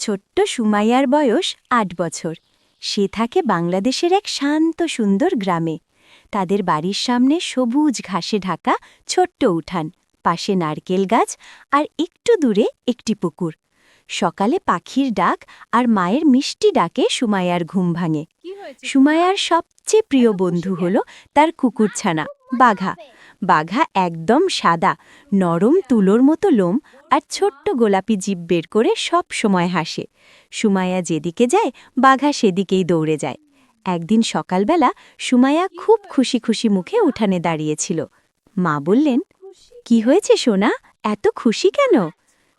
ছোট্ট সুমাইয়ার বয়স ৮ বছর। সে থাকে বাংলাদেশের এক শান্ত সুন্দর গ্রামে। তাদের বাড়ির সামনে সবুজ ঘাসে ঢাকা ছোট্ট উঠান, পাশে নারকেল গাছ আর একটু দূরে একটি পুকুর। সকালে পাখির ডাক আর মায়ের মিষ্টি ডাকে সুমাইয়ার ঘুম ভাঙে। সুমাইয়ার সবচেয়ে প্রিয় বন্ধু হল তার কুকুরছানা বাঘা। বাঘা একদম সাদা, নরম তুলোর মতো লোম আর ছোট্ট গোলাপি জিভ বের করে সব সময় হাসে। সুমাইয়া যেদিকে যায় বাঘা সেদিকেই দৌড়ে যায়। একদিন সকালবেলা সুমাইয়া খুব খুশি খুশি মুখে উঠানে দাঁড়িয়েছিল। মা বললেন, কি হয়েছে সোনা, এত খুশি কেন?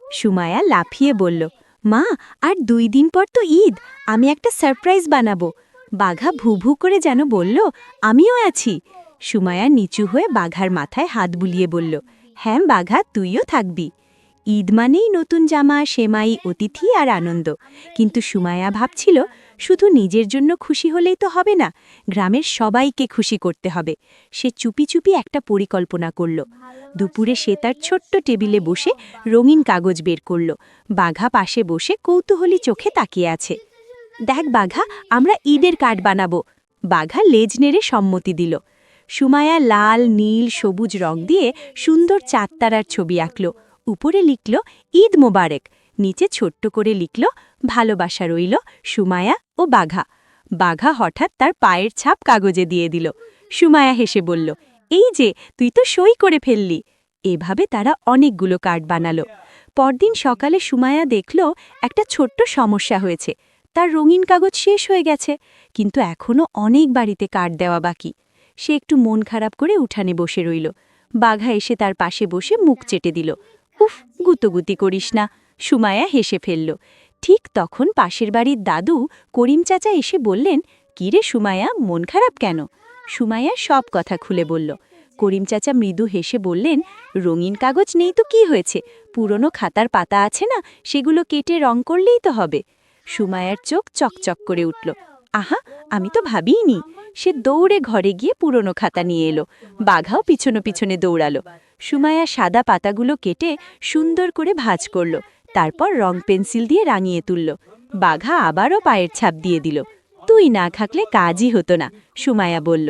সুমাইয়া লাফিয়ে বলল, মা, আর 2 দিন পর তো ঈদ, আমি একটা সারপ্রাইজ বানাবো। বাঘা ভু ভু করে যেন বলল, আমিও আছি। সুমাইয়া নিচু হয়ে বাঘার মাথায় হাত বুলিয়ে বলল, হ্যাঁ বাঘা, তুইও থাকবি। ঈদ মানেই নতুন জামা, সেমাই, অতিথি আর আনন্দ। কিন্তু সুমাইয়া ভাবছিল, শুধু নিজের জন্য খুশি হলেই তো হবে না, গ্রামের সবাইকে খুশি করতে হবে। সে চুপি চুপি একটা পরিকল্পনা করল। দুপুরে সে তার ছোট্ট টেবিলে বসে রঙিন কাগজ বের করল। বাঘা পাশে বসে কৌতূহলী চোখে তাকিয়ে আছে। দেখ বাঘা, আমরা ঈদের কার্ড বানাবো। বাঘা লেজ নেড়ে সম্মতি দিল। সুমাইয়া লাল, নীল, সবুজ রং দিয়ে সুন্দর চাঁদতারার ছবি আঁকল। উপরে লিখল ঈদ মোবারক, নিচে ছোট্ট করে লিখল ভালোবাসা রইল সুমাইয়া ও বাঘা। বাঘা হঠাৎ তার পায়ের ছাপ কাগজে দিয়ে দিল। সুমাইয়া হেসে বলল, এই যে, তুই তো সই করে ফেললি। এভাবে তারা অনেকগুলো কার্ড বানালো। পরদিন সকালে সুমাইয়া দেখল একটা ছোট্ট সমস্যা হয়েছে। তার রঙিন কাগজ শেষ হয়ে গেছে, কিন্তু এখনও অনেক বাড়িতে কার্ড দেওয়া বাকি। সে একটু মন খারাপ করে উঠানে বসে রইল। বাঘা এসে তার পাশে বসে মুখ চেটে দিল। উফ, গুতোগুতি করিস না। সুমাইয়া হেসে ফেলল। ঠিক তখন পাশের বাড়ির দাদু করিম চাচা এসে বললেন, কি রে সুমাইয়া, মন খারাপ কেন? সুমাইয়া সব কথা খুলে বলল। করিম চাচা মৃদু হেসে বললেন, রঙিন কাগজ নেই তো কি হয়েছে, পুরনো খাতার পাতা আছে না, সেগুলো কেটে রং করলেই তো হবে। সুমাইয়ার চোখ চকচক করে উঠল। আহা, আমি তো ভাবিইনি। সে দৌড়ে ঘরে গিয়ে পুরনো খাতা নিয়ে এলো। বাঘাও পিছনে পিছনে দৌড়ালো। সুমাইয়া সাদা পাতাগুলো কেটে সুন্দর করে ভাঁজ করল, তারপর রং পেন্সিল দিয়ে রাঙিয়ে তুলল। বাঘা আবারও পায়ের ছাপ দিয়ে দিল। তুই না থাকলে কাজই হতো না, সুমাইয়া বলল।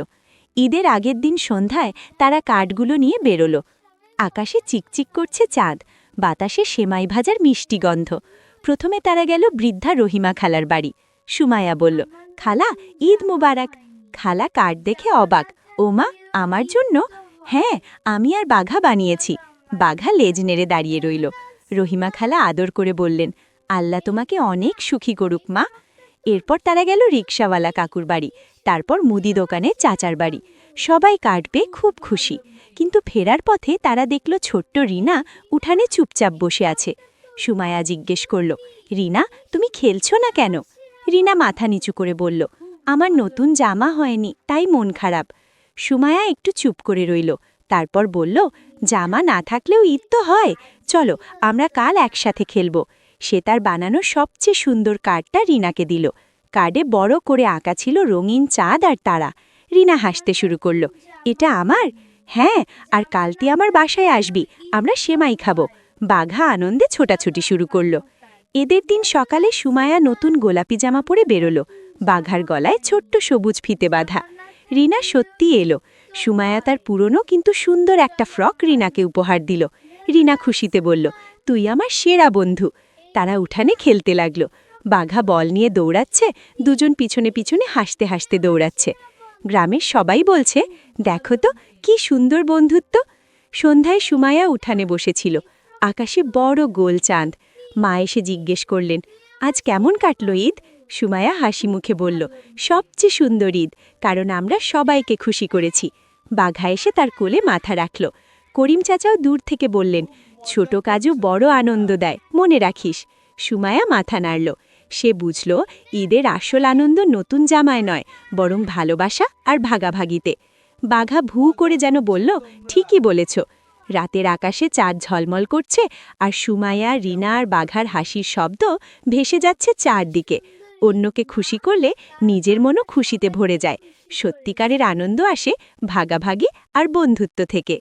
ঈদের আগের দিন সন্ধ্যায় তারা কার্ডগুলো নিয়ে বেরোল। আকাশে চিকচিক করছে চাঁদ, বাতাসে সেমাই ভাজার মিষ্টি গন্ধ। প্রথমে তারা গেল বৃদ্ধা রহিমা খালার বাড়ি। সুমাইয়া বলল, খালা, ঈদ মোবারক। খালা কার্ড দেখে অবাক। ও মা, আমার জন্য? হ্যাঁ, আমি আর বাঘা বানিয়েছি। বাঘা লেজ নেড়ে দাঁড়িয়ে রইল। রহিমা খালা আদর করে বললেন, আল্লাহ তোমাকে অনেক সুখী করুক মা। এরপর তারা গেল রিকশাওয়ালা কাকুর বাড়ি, তারপর মুদি দোকানে চাচার বাড়ি। সবাই কার্ড পেয়ে খুব খুশি, কিন্তু ফেরার পথে তারা দেখল ছোট্ট রিনা উঠানে চুপচাপ বসে আছে। সুমাইয়া জিজ্ঞেস করল, রিনা, তুমি খেলছো না কেন? রিনা মাথা নিচু করে বলল, আমার নতুন জামা হয়নি, তাই মন খারাপ। সুমাইয়া একটু চুপ করে রইল, তারপর বলল, জামা না থাকলেও ঈদ তো হয়, চলো আমরা কাল একসাথে খেলব। সে তার বানানো সবচেয়ে সুন্দর কার্ডটা রিনাকে দিল। কার্ডে বড় করে আঁকা ছিল রঙিন চাঁদ আর তারা। রিনা হাসতে শুরু করল, এটা আমার? হ্যাঁ, আর কাল তুই আমার বাসায় আসবি, আমরা সেমাই খাবো। বাঘা আনন্দে ছোটাছুটি শুরু করল। এদের দিন সকালে সুমাইয়া নতুন গোলাপি জামা পরে বেরোল। বাঘার গলায় ছোট্ট সবুজ ফিতে বাঁধা। রিনা সত্যি এলো। সুমাইয়া তার পুরনো কিন্তু সুন্দর একটা ফ্রক রিনাকে উপহার দিল। রিনা খুশিতে বলল, তুই আমার সেরা বন্ধু। তারা উঠানে খেলতে লাগলো। বাঘা বল নিয়ে দৌড়াচ্ছে, দুজন পিছনে পিছনে হাসতে হাসতে দৌড়াচ্ছে। গ্রামের সবাই বলছে, দেখো তো কি সুন্দর বন্ধুত্ব। সন্ধ্যায় সুমাইয়া উঠানে বসেছিল। আকাশে বড় গোল চাঁদ। মা এসে জিজ্ঞেস করলেন, আজ কেমন কাটলো ঈদ? সুমাইয়া হাসি মুখে বলল, সবচেয়ে সুন্দর ঈদ, কারণ আমরা সবাইকে খুশি করেছি। বাঘা এসে তার কোলে মাথা রাখল। করিম চাচাও দূর থেকে বললেন, ছোট কাজও বড় আনন্দ দেয়, মনে রাখিস। সুমাইয়া মাথা নাড়ল। সে বুঝল, ঈদের আসল আনন্দ নতুন জামায় নয়, বরং ভালোবাসা আর ভাগাভাগিতে। বাঘা ভু করে যেন বলল, ঠিকই বলেছ। রাতের আকাশে চাঁদ ঝলমল করছে, আর সুমাইয়া, রিনা আর বাঘার হাসির শব্দ ভেসে যাচ্ছে চারদিকে। অন্যকে খুশি করলে নিজের মনও খুশিতে ভরে যায়। সত্যিকারের আনন্দ আসে ভাগাভাগি আর বন্ধুত্ব থেকে।